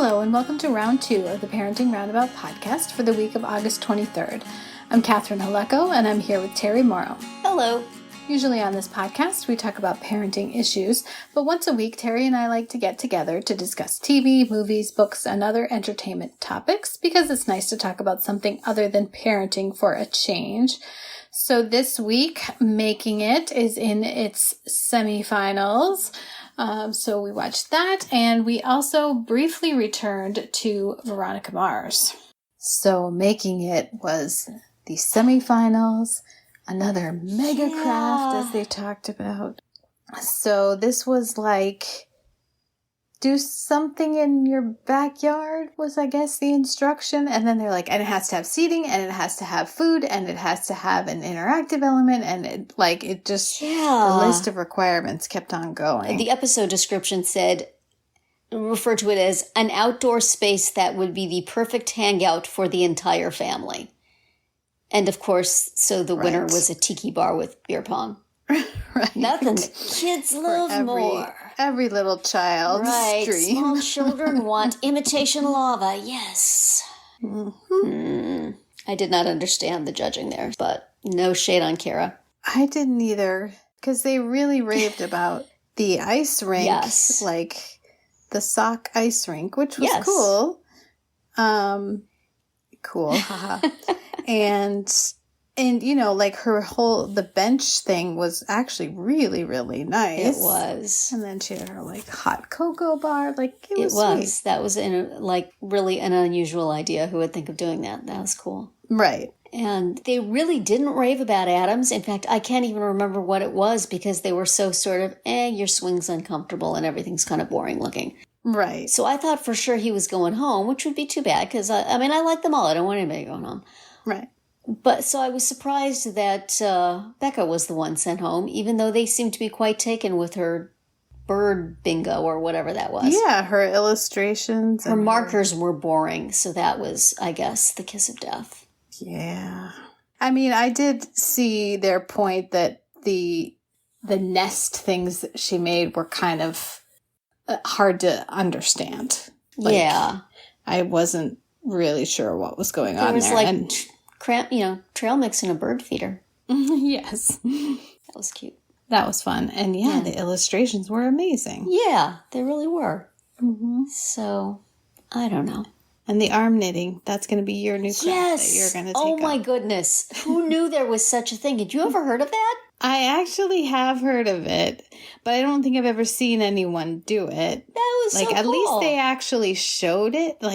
Hello, and welcome to round 2 of the Parenting Roundabout podcast for the week of August 23rd. I'm Catherine Haleko, and I'm here with Terry Morrow. Hello. Usually on this podcast, we talk about parenting issues, but once a week, Terry and I like to get together to discuss TV, movies, books, and other entertainment topics because it's nice to talk about something other than parenting for a change. So this week, Making It is in its semifinals. So we watched that, and we also briefly returned to Veronica Mars. So Making It was the semifinals, another mega craft, as they talked about. So this was like, do something in your backyard was, I guess, the instruction. And then they're like, and it has to have seating, and it has to have food, and it has to have an interactive element. And it just, the list of requirements kept on going. The episode description referred to it as an outdoor space that would be the perfect hangout for the entire family. And of course, so the winner was a tiki bar with beer pong. Right. Nothing that kids love more. Every little child's dream. Small children want imitation lava, yes. Mm-hmm. I did not understand the judging there, but no shade on Kara. I didn't either, because they really raved about the ice rink, like the sock ice rink, which was cool. Cool, haha. And, you know, like the bench thing was actually really, really nice. It was. And then she had her, hot cocoa bar. It was sweet. That was, really an unusual idea. Who would think of doing that? That was cool. Right. And they really didn't rave about Adams. In fact, I can't even remember what it was because they were so sort of, your swing's uncomfortable and everything's kind of boring looking. Right. So I thought for sure he was going home, which would be too bad because, I like them all. I don't want anybody going home. Right. But so I was surprised that Becca was the one sent home, even though they seemed to be quite taken with her bird bingo or whatever that was. Yeah, her illustrations. Her markers were boring, so that was, I guess, the kiss of death. Yeah. I mean, I did see their point that the nest things that she made were kind of hard to understand. I wasn't really sure what was going on there. There was trail mix in a bird feeder. Yes. That was cute. That was fun. And the illustrations were amazing. Yeah, they really were. Mm-hmm. So, I don't know. And the arm knitting, that's going to be your new craft that you're going to take Oh my goodness. Who knew there was such a thing? Had you ever heard of that? I actually have heard of it, but I don't think I've ever seen anyone do it. That was so cool. At least they actually showed it. For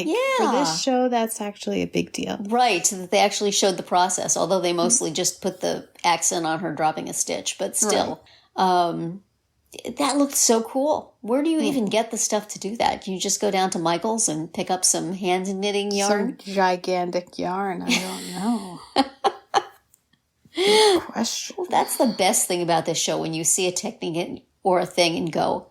this show, that's actually a big deal. Right, that they actually showed the process, although they mostly just put the accent on her dropping a stitch. But still, that looked so cool. Where do you even get the stuff to do that? Do you just go down to Michael's and pick up some hand knitting yarn? Some gigantic yarn, I don't know. Good question. Well, that's the best thing about this show, when you see a technique or a thing and go,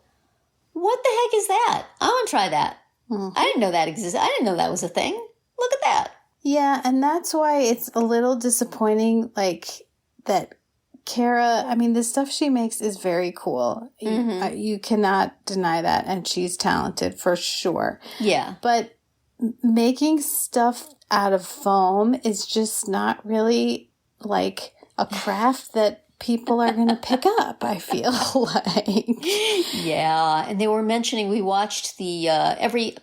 what the heck is that? I want to try that. Mm-hmm. I didn't know that existed. I didn't know that was a thing. Look at that. Yeah, and that's why it's a little disappointing, that Kara, the stuff she makes is very cool. Mm-hmm. You cannot deny that, and she's talented for sure. Yeah. But making stuff out of foam is just not really a craft that people are going to pick up, I feel like. Yeah, and they were mentioning, we watched the every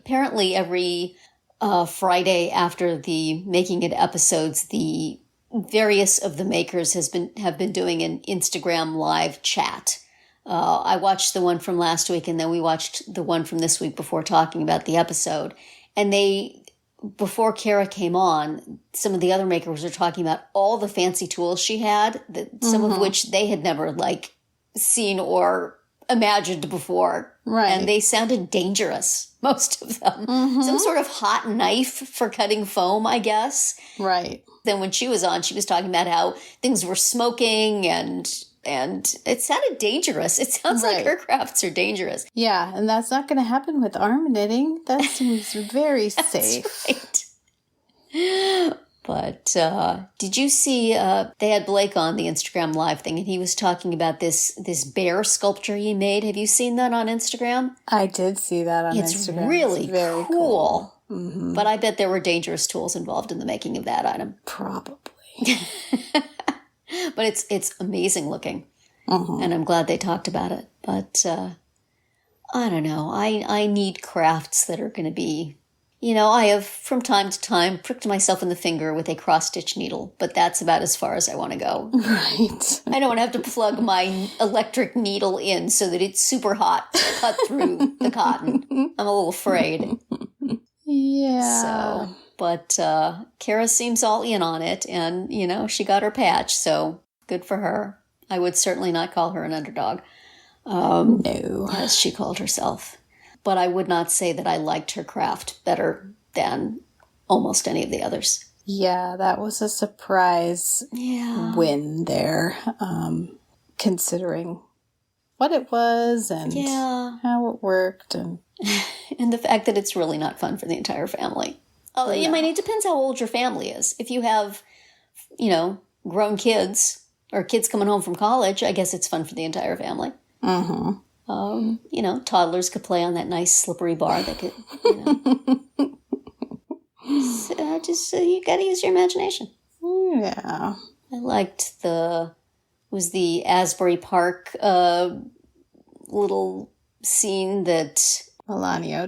Friday after the Making It episodes, the various of the makers have been doing an Instagram live chat. I watched the one from last week, and then we watched the one from this week before talking about the episode. And before Kara came on, some of the other makers were talking about all the fancy tools she had, some of which they had never seen or imagined before. Right. And they sounded dangerous, most of them. Mm-hmm. Some sort of hot knife for cutting foam, I guess. Right. Then when she was on, she was talking about how things were smoking and it sounded dangerous. It sounds like her crafts are dangerous. Yeah, and that's not going to happen with arm knitting. That seems very safe. Right. But did you see, they had Blake on the Instagram Live thing, and he was talking about this bear sculpture he made. Have you seen that on Instagram? I did see that on It's Instagram. really it's very cool. Mm-hmm. But I bet there were dangerous tools involved in the making of that item. Probably. But it's amazing looking. Mm-hmm. And I'm glad they talked about it. But I don't know. I need crafts that are going to be... I have, from time to time, pricked myself in the finger with a cross-stitch needle, but that's about as far as I want to go. Right. I don't want to have to plug my electric needle in so that it's super hot to cut through the cotton. I'm a little afraid. Yeah. So, but Kara seems all in on it, and, she got her patch, so good for her. I would certainly not call her an underdog. No. As she called herself. But I would not say that I liked her craft better than almost any of the others. Yeah, that was a surprise win there, considering what it was and how it worked. And and the fact that it's really not fun for the entire family. Oh, I mean, it depends how old your family is. If you have, grown kids or kids coming home from college, I guess it's fun for the entire family. Mm-hmm. Toddlers could play on that nice slippery bar. They could, just you got to use your imagination. Yeah. I liked the Asbury Park little scene that Melanio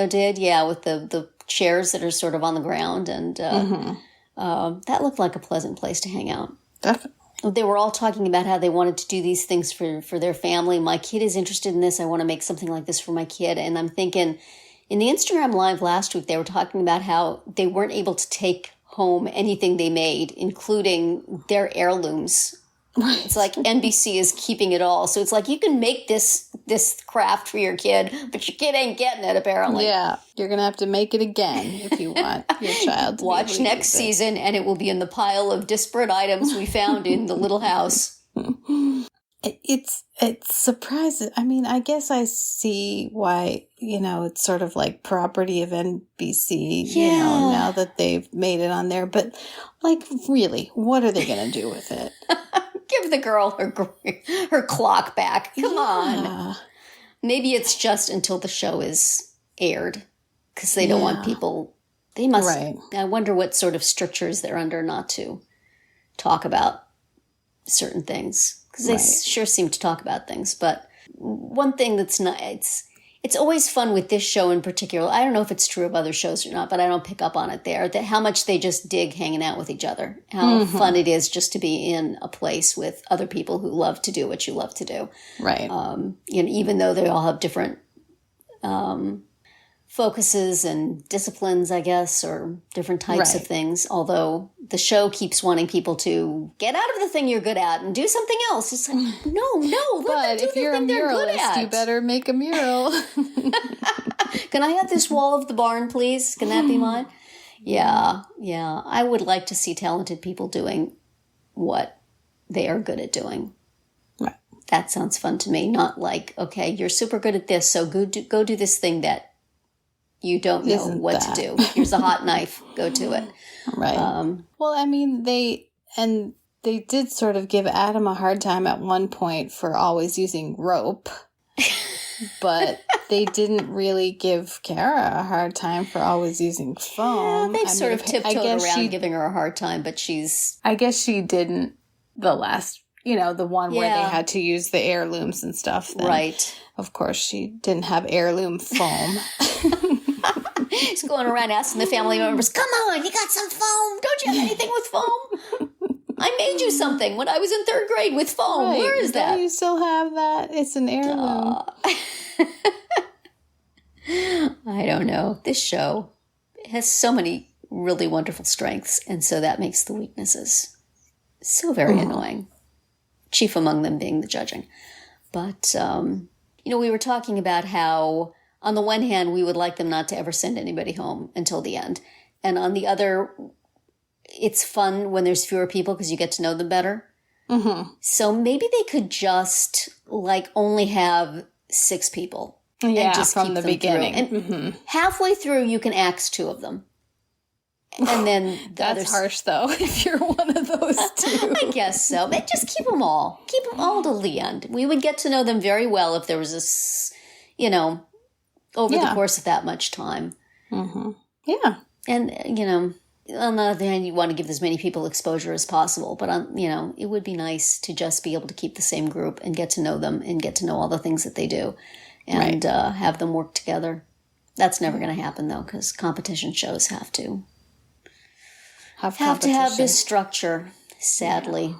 did. Yeah, with the chairs that are sort of on the ground, and that looked like a pleasant place to hang out. Definitely. They were all talking about how they wanted to do these things for their family. My kid is interested in this. I want to make something like this for my kid. And I'm thinking, in the Instagram Live last week, they were talking about how they weren't able to take home anything they made, including their heirlooms. It's like NBC is keeping it all. So it's like you can make this craft for your kid, but your kid ain't getting it, apparently. Yeah. You're going to have to make it again if you want your child to watch next season, and it will be in the pile of disparate items we found in the little house. It's surprising. I mean, I guess I see why, it's sort of like property of NBC, now that they've made it on there. But, really, what are they going to do with it? Give the girl her clock back. Come on. Maybe it's just until the show is aired, because they don't want people... They must... Right. I wonder what sort of strictures they're under not to talk about certain things. Because they sure seem to talk about things. But one thing that's not... It's always fun with this show in particular. I don't know if it's true of other shows or not, but I don't pick up on it there. That how much they just dig hanging out with each other. How fun it is just to be in a place with other people who love to do what you love to do. Right. Even though they all have different focuses and disciplines, I guess, or different types of things. Although the show keeps wanting people to get out of the thing you're good at and do something else. It's like, no, let them do if you're a muralist, you better make a mural. Can I have this wall of the barn, please? Can that be mine? Yeah. I would like to see talented people doing what they are good at doing. Right. That sounds fun to me. Not like, okay, you're super good at this, so go do this thing that you don't know what to do. Here's a hot knife. Go to it. Right. Well, I mean, they did sort of give Adam a hard time at one point for always using rope, but they didn't really give Kara a hard time for always using foam. Yeah, they've sort of tiptoed around giving her a hard time, but I guess she didn't the last, the one where they had to use the heirlooms and stuff. Then, right. Of course, she didn't have heirloom foam. He's going around asking the family members, come on, you got some foam? Don't you have anything with foam? I made you something when I was in 3rd grade with foam. Right. Where is that? Do you still have that? It's an heirloom. I don't know. This show has so many really wonderful strengths, and so that makes the weaknesses so very annoying. Chief among them being the judging. But, we were talking about how, on the one hand, we would like them not to ever send anybody home until the end. And on the other, it's fun when there's fewer people because you get to know them better. Mm-hmm. So maybe they could just, only have 6 people. Yeah, and just from keep the them beginning. And halfway through, you can axe 2 of them. And then the That's others. harsh, though, if you're one of those two. I guess so. But just keep them all. Keep them all to the end. We would get to know them very well if there was this, over the course of that much time. Mm-hmm. Yeah. And, on the other hand, you want to give as many people exposure as possible. But, it would be nice to just be able to keep the same group and get to know them and get to know all the things that they do and have them work together. That's never going to happen, though, because competition shows have to have this structure, sadly. Yeah.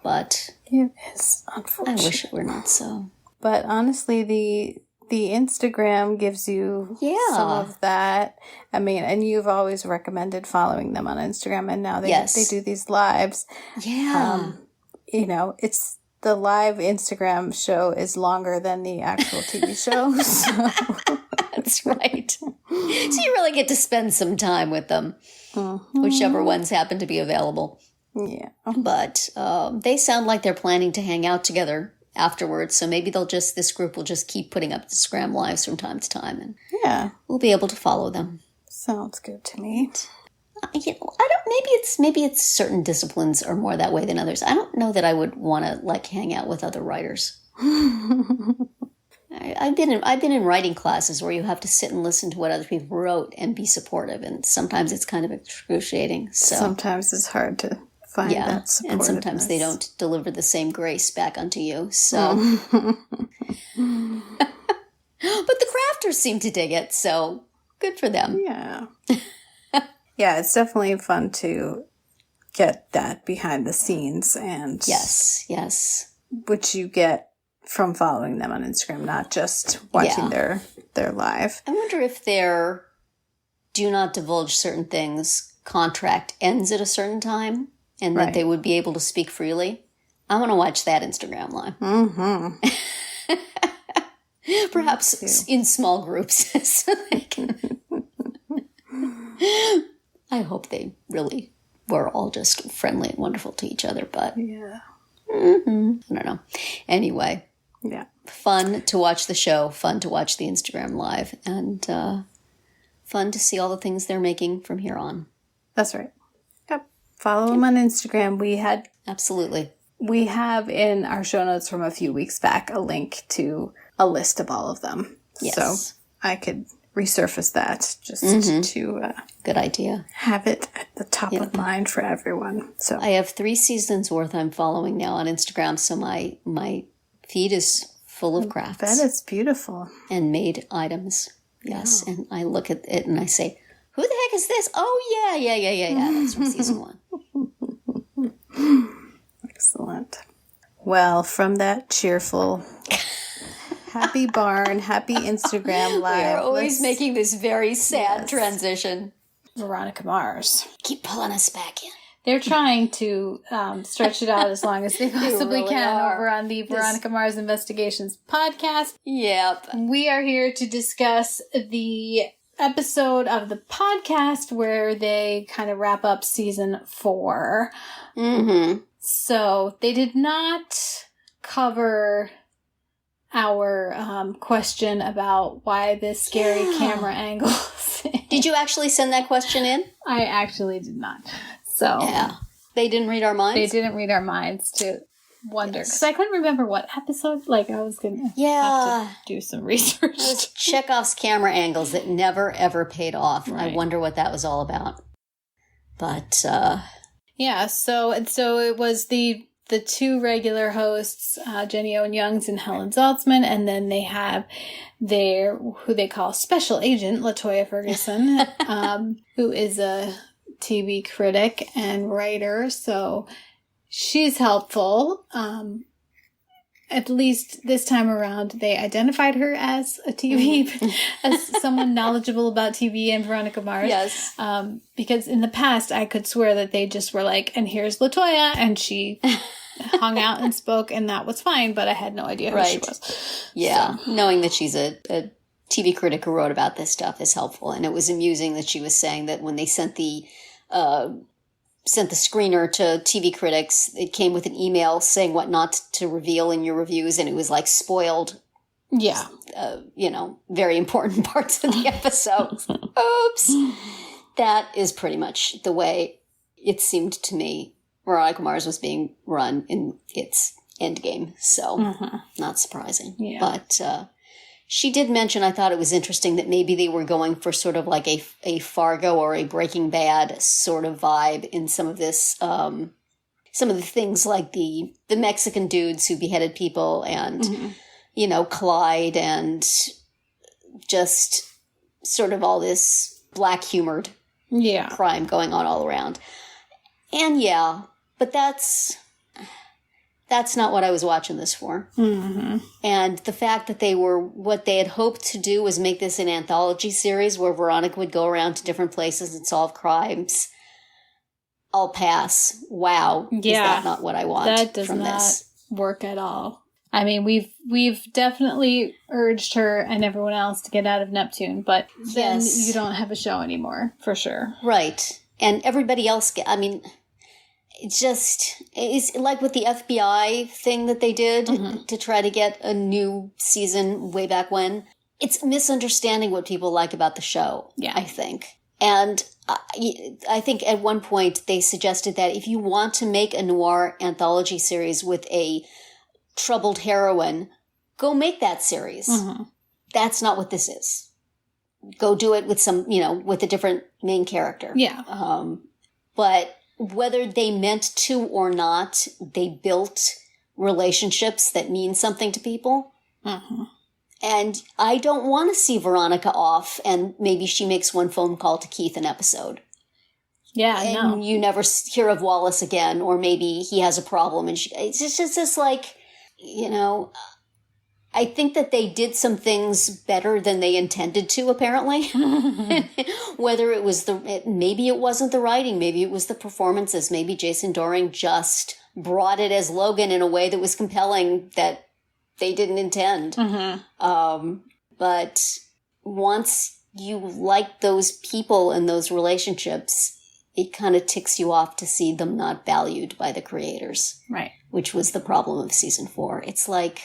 But it is unfortunate. I wish it were not so. But honestly, the Instagram gives you some of that. I mean, and you've always recommended following them on Instagram, and now they do these lives. Yeah. It's the live Instagram show is longer than the actual TV show. So. That's right. So you really get to spend some time with them, whichever ones happen to be available. Yeah. But they sound like they're planning to hang out together afterwards, so maybe this group will just keep putting up Instagram lives from time to time, and we'll be able to follow them. Sounds good to me. I don't. Maybe it's certain disciplines are more that way than others. I don't know that I would want to hang out with other writers. I've been in writing classes where you have to sit and listen to what other people wrote and be supportive, and sometimes it's kind of excruciating. So sometimes it's hard to find that support. And sometimes they don't deliver the same grace back unto you. So, but the crafters seem to dig it, so good for them. Yeah, yeah, it's definitely fun to get that behind the scenes, and yes, which you get from following them on Instagram, not just watching their live. I wonder if their do not divulge certain things contract ends at a certain time and that they would be able to speak freely. I want to watch that Instagram live. Mm-hmm. Perhaps in small groups. So they can... I hope they really were all just friendly and wonderful to each other, but I don't know. Anyway. Yeah. Fun to watch the show, fun to watch the Instagram live, and fun to see all the things they're making from here on. That's right. Yep. Follow them on Instagram. Absolutely. We have in our show notes from a few weeks back a link to a list of all of them. Yes. So I could resurface that just to good idea. Have it at the top of mind for everyone. So I have 3 seasons worth I'm following now on Instagram, so my feed is full of crafts. That is beautiful. And made items. Yes. Yeah. And I look at it and I say, who the heck is this? Oh, yeah. That's from season 1. Excellent. Well, from that cheerful, happy barn, happy Instagram live. We are always making this very sad transition. Veronica Mars. Keep pulling us back in. They're trying to stretch it out as long as they possibly can over on the Veronica Mars Investigations podcast. Yep. We are here to discuss the episode of the podcast where they kind of wrap up season 4. Mm-hmm. So they did not cover our question about why the scary camera angles. Did you actually send that question in? I actually did not. So yeah, they didn't read our minds. They didn't read our minds to wonder because I couldn't remember what episode. I was gonna have to do some research. Those Chekhov's camera angles that never ever paid off. Right. I wonder what that was all about. But so it was the 2 regular hosts, Jenny Owen Youngs and Helen Zaltzman, and then they have who they call special agent Latoya Ferguson, who is a TV critic and writer, so she's helpful. At least this time around, they identified her as a TV, as someone knowledgeable about TV and Veronica Mars. Yes. Because in the past, I could swear that they just were like, and here's Latoya, and she hung out and spoke, and that was fine, but I had no idea who she was. Yeah. So. Knowing that she's a TV critic who wrote about this stuff is helpful, and it was amusing that she was saying that when they sent the screener to TV critics, it came with an email saying what not to reveal in your reviews, and it was spoiled. Yeah. Very important parts of the episode. Oops. that is pretty much the way it seemed to me Veronica Mars was being run in its endgame. So, not surprising. Yeah. But she did mention, I thought it was interesting that maybe they were going for sort of like a Fargo or a Breaking Bad sort of vibe in some of this, some of the things like the Mexican dudes who beheaded people and, you know, Clyde and just sort of all this black humored crime going on all around. And yeah, but that's not what I was watching this for. And the fact that what they had hoped to do was make this an anthology series where Veronica would go around to different places and solve crimes. I'll pass. Wow. Yeah. Is that not what I want that does from not this? Work at all. I mean, we've definitely urged her and everyone else to get out of Neptune, but then you don't have a show anymore, for sure. Right. And everybody else, it's like with the FBI thing that they did to try to get a new season way back when. It's misunderstanding what people like about the show, I think. And I think at one point they suggested that if you want to make a noir anthology series with a troubled heroine, go make that series. That's not what this is. Go do it with with a different main character. Yeah. But whether they meant to or not, they built relationships that mean something to people. And I don't want to see Veronica off and maybe she makes one phone call to Keith an episode. Yeah, and you never hear of Wallace again, or maybe he has a problem and it's just like, I think that they did some things better than they intended to, apparently. Whether it was maybe it wasn't the writing, maybe it was the performances, maybe Jason Dohring just brought it as Logan in a way that was compelling that they didn't intend. But once you like those people and those relationships, it kind of ticks you off to see them not valued by the creators. Right. Which was the problem of season 4. It's like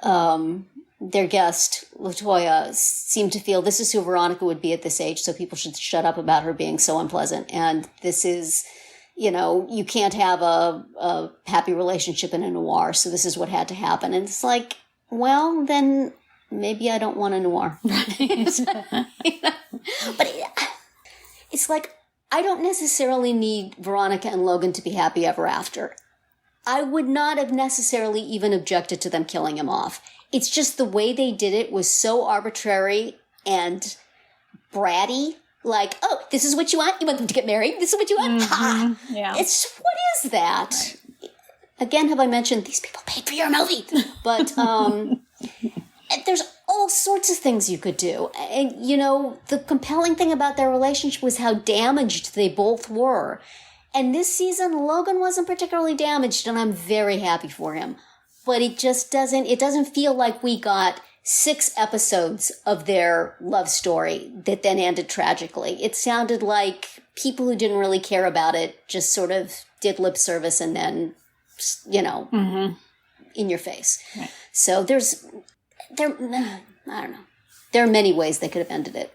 their guest, LaToya, seemed to feel this is who Veronica would be at this age, so people should shut up about her being so unpleasant. And this is, you can't have a happy relationship in a noir, so this is what had to happen. And it's like, well, then maybe I don't want a noir. But it's like, I don't necessarily need Veronica and Logan to be happy ever after. I would not have necessarily even objected to them killing him off. It's just the way they did it was so arbitrary and bratty. Like, oh, this is what you want? You want them to get married? This is what you want? Ha! Yeah. What is that? Right. Again, have I mentioned these people paid for your movie? But there's all sorts of things you could do. And, the compelling thing about their relationship was how damaged they both were. And this season, Logan wasn't particularly damaged, and I'm very happy for him. But it doesn't feel like we got 6 episodes of their love story that then ended tragically. It sounded like people who didn't really care about it just sort of did lip service and then, in your face. Right. So I don't know. There are many ways they could have ended it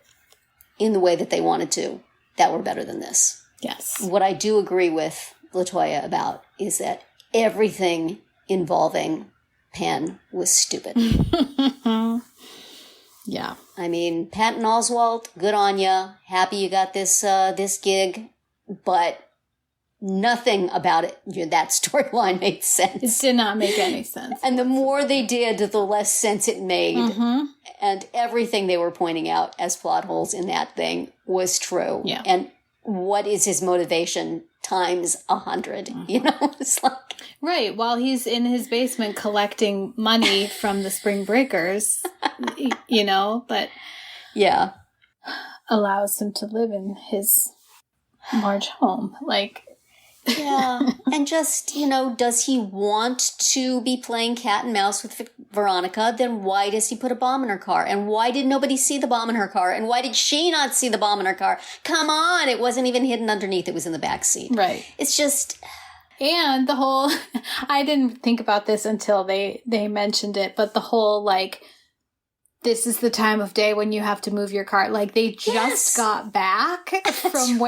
in the way that they wanted to that were better than this. Yes. What I do agree with LaToya about is that everything involving Penn was stupid. Yeah. I mean, Patton Oswalt, good on ya. Happy you got this gig, but nothing about it, that storyline made sense. It did not make any sense. And the more they did, the less sense it made. And everything they were pointing out as plot holes in that thing was true. Yeah. And what is his motivation times 100? It's like... Right, while he's in his basement collecting money from the Spring Breakers, but... Yeah. Allows him to live in his large home, Yeah, and just, does he want to be playing cat and mouse with Veronica? Then why does he put a bomb in her car? And why did nobody see the bomb in her car? And why did she not see the bomb in her car? Come on, it wasn't even hidden underneath. It was in the back seat. Right. It's just... And the whole... I didn't think about this until they mentioned it, but the whole, this is the time of day when you have to move your car. Like, they just got back from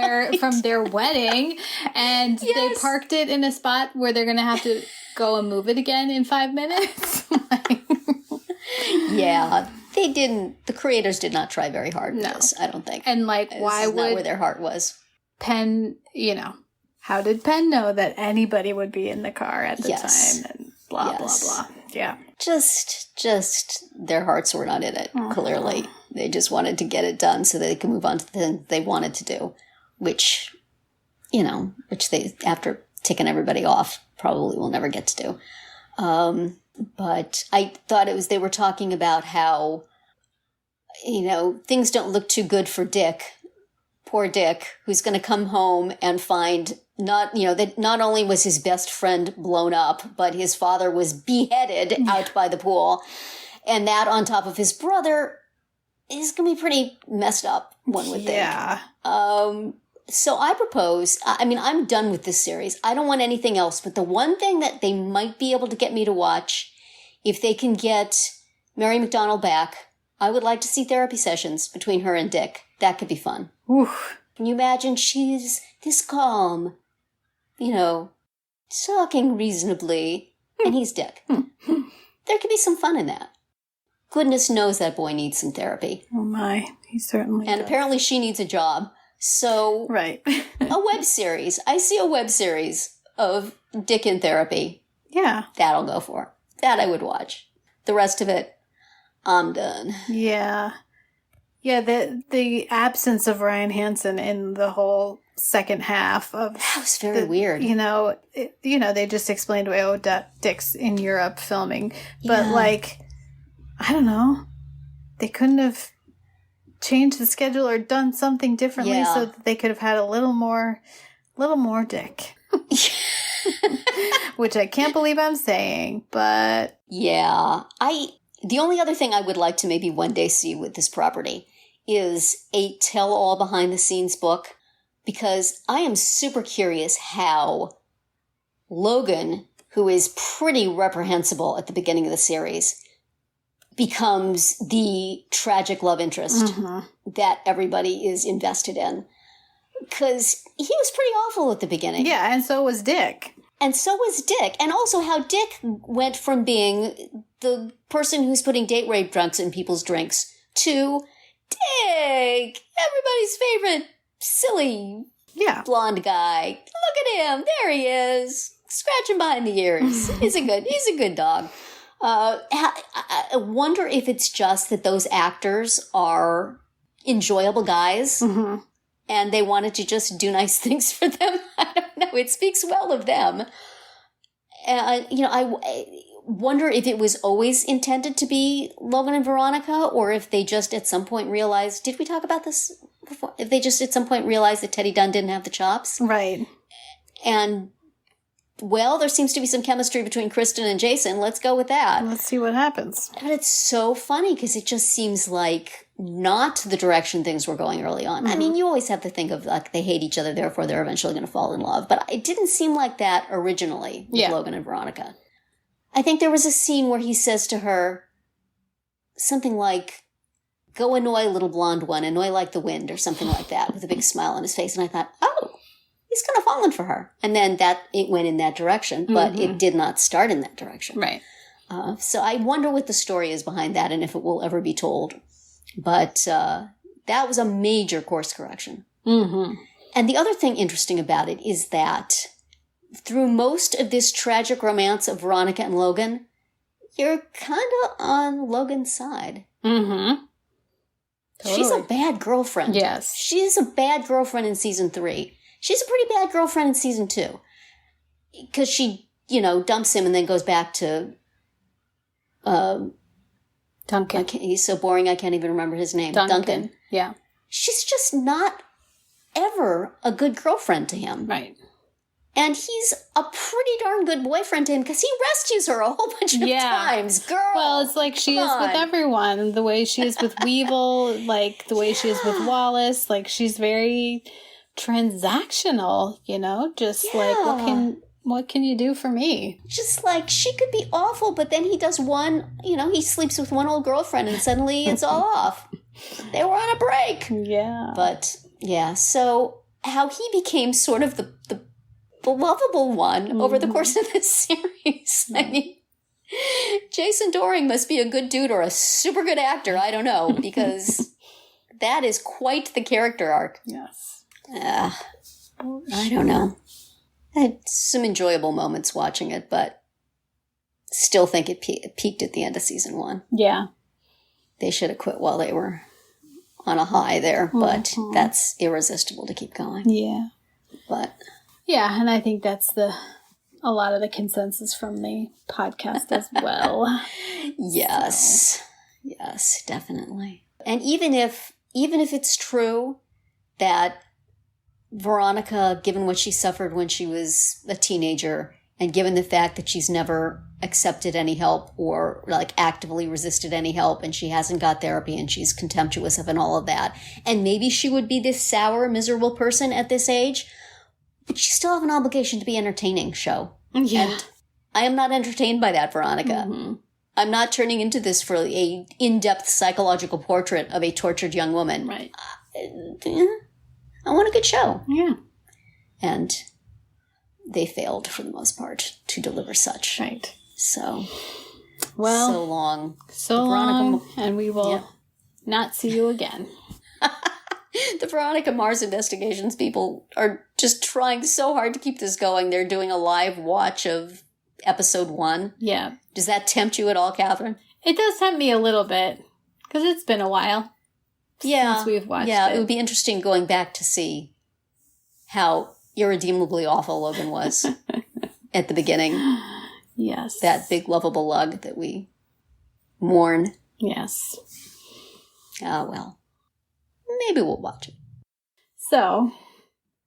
their wedding, and they parked it in a spot where they're going to have to go and move it again in 5 minutes. Yeah. The creators did not try very hard with this, I don't think. And, like, why would... not where their heart was. Penn, how did Penn know that anybody would be in the car at the time? And blah, blah, blah. Yeah. Just their hearts were not in it, clearly. They just wanted to get it done so that they could move on to the thing they wanted to do, which they, after taking everybody off, probably will never get to do. But I thought they were talking about how, things don't look too good for Dick. Poor Dick, who's going to come home and find that not only was his best friend blown up, but his father was beheaded out by the pool. And that on top of his brother is going to be pretty messed up, one would think. Yeah. So I propose, I'm done with this series. I don't want anything else, but the one thing that they might be able to get me to watch, if they can get Mary McDonnell back, I would like to see therapy sessions between her and Dick. That could be fun. Oof. Can you imagine she's this calm, talking reasonably, and he's Dick. There could be some fun in that. Goodness knows that boy needs some therapy. Oh my, he certainly does. And apparently she needs a job. So, right. A web series. I see a web series of Dick in therapy. Yeah. That I'll go for. That I would watch. The rest of it, I'm done. Yeah. Yeah, the absence of Ryan Hansen in the whole second half of... That was very weird. They just explained away, Dick's in Europe filming. But, I don't know. They couldn't have changed the schedule or done something differently so that they could have had a little more Dick. Which I can't believe I'm saying, but... Yeah. The only other thing I would like to maybe one day see with this property is a tell-all behind-the-scenes book, because I am super curious how Logan, who is pretty reprehensible at the beginning of the series, becomes the tragic love interest that everybody is invested in. Because he was pretty awful at the beginning. Yeah, and so was Dick. And also how Dick went from being the person who's putting date rape drugs in people's drinks to Dick, everybody's favorite silly blonde guy. Look at him. There he is. Scratching behind the ears. He's a good dog. I wonder if it's just that those actors are enjoyable guys and they wanted to just do nice things for them. I don't know. It speaks well of them. I wonder if it was always intended to be Logan and Veronica, or if they just at some point realized, did we talk about this before? If they just at some point realized that Teddy Dunn didn't have the chops. Right. And, well, there seems to be some chemistry between Kristen and Jason. Let's go with that. Let's see what happens. But it's so funny because it just seems like not the direction things were going early on. I mean, you always have to think of, like, they hate each other, therefore they're eventually going to fall in love. But it didn't seem like that originally with Logan and Veronica. I think there was a scene where he says to her something like, "Go annoy little blonde one, annoy like the wind," or something like that, with a big smile on his face. And I thought, oh, he's kind of fallen for her. And then it went in that direction, but it did not start in that direction. Right. So I wonder what the story is behind that and if it will ever be told. But that was a major course correction. Mm-hmm. And the other thing interesting about it is that through most of this tragic romance of Veronica and Logan, you're kind of on Logan's side. Mm-hmm. Totally. She's a bad girlfriend. Yes. She's a bad girlfriend in season 3. She's a pretty bad girlfriend in season 2. Because she, dumps him and then goes back to... Duncan. He's so boring I can't even remember his name. Duncan. Yeah. She's just not ever a good girlfriend to him. Right. And he's a pretty darn good boyfriend to him because he rescues her a whole bunch of times. Girl! Well, it's like she is with everyone. The way she is with Weevil, like the way she is with Wallace. Like, she's very transactional, just like, what can what can you do for me? Just like, she could be awful, but then he does one, he sleeps with one old girlfriend and suddenly it's all off. They were on a break. Yeah. But, yeah, so how he became sort of the lovable one over the course of this series. I mean, Jason Dohring must be a good dude or a super good actor. I don't know, because that is quite the character arc. Yes. I don't know. I had some enjoyable moments watching it, but still think it peaked at the end of season 1. Yeah. They should have quit while they were on a high there, but that's irresistible to keep going. Yeah. But yeah, and I think that's a lot of the consensus from the podcast as well. Yes. So. Yes, definitely. And even if it's true that Veronica, given what she suffered when she was a teenager, and given the fact that she's never accepted any help or like actively resisted any help, and she hasn't got therapy and she's contemptuous of and all of that, and maybe she would be this sour, miserable person at this age, but she still have an obligation to be entertaining show. Yeah. And I am not entertained by that, Veronica. Mm-hmm. I'm not turning into this for a in-depth psychological portrait of a tortured young woman. Right. I want a good show. Yeah. And they failed, for the most part, to deliver such. Right. So, well, so long. So long, and we will not see you again. The Veronica Mars Investigations people are just trying so hard to keep this going. They're doing a live watch of episode 1. Yeah. Does that tempt you at all, Catherine? It does tempt me a little bit, because it's been a while since we've watched it. Yeah, it would be interesting going back to see how irredeemably awful Logan was at the beginning. Yes. That big lovable lug that we mourn. Yes. Ah, well. Maybe we'll watch it. So,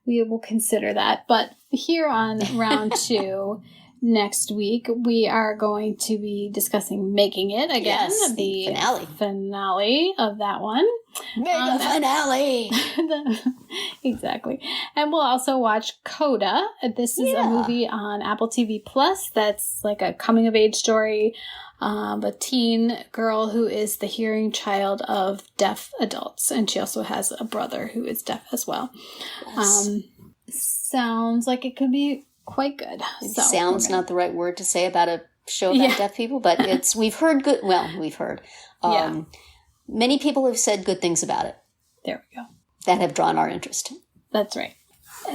we will consider that. But here on round 2, next week, we are going to be discussing Making It again. Yes, the finale of that one. Mega finale! Exactly. And we'll also watch Coda. This is a movie on Apple TV Plus that's like a coming-of-age story. A teen girl who is the hearing child of deaf adults. And she also has a brother who is deaf as well. Yes. Sounds like it could be quite good. Sounds not the right word to say about a show about deaf people, but we've heard. Many people have said good things about it. There we go. That have drawn our interest. That's right.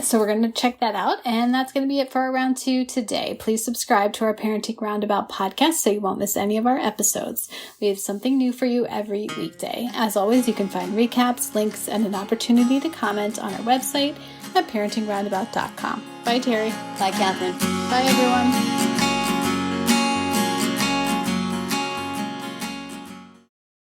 So we're going to check that out, and that's going to be it for our round 2 today. Please subscribe to our Parenting Roundabout podcast so you won't miss any of our episodes. We have something new for you every weekday. As always, you can find recaps, links, and an opportunity to comment on our website at parentingroundabout.com. Bye, Terry. Bye, Catherine. Bye, everyone.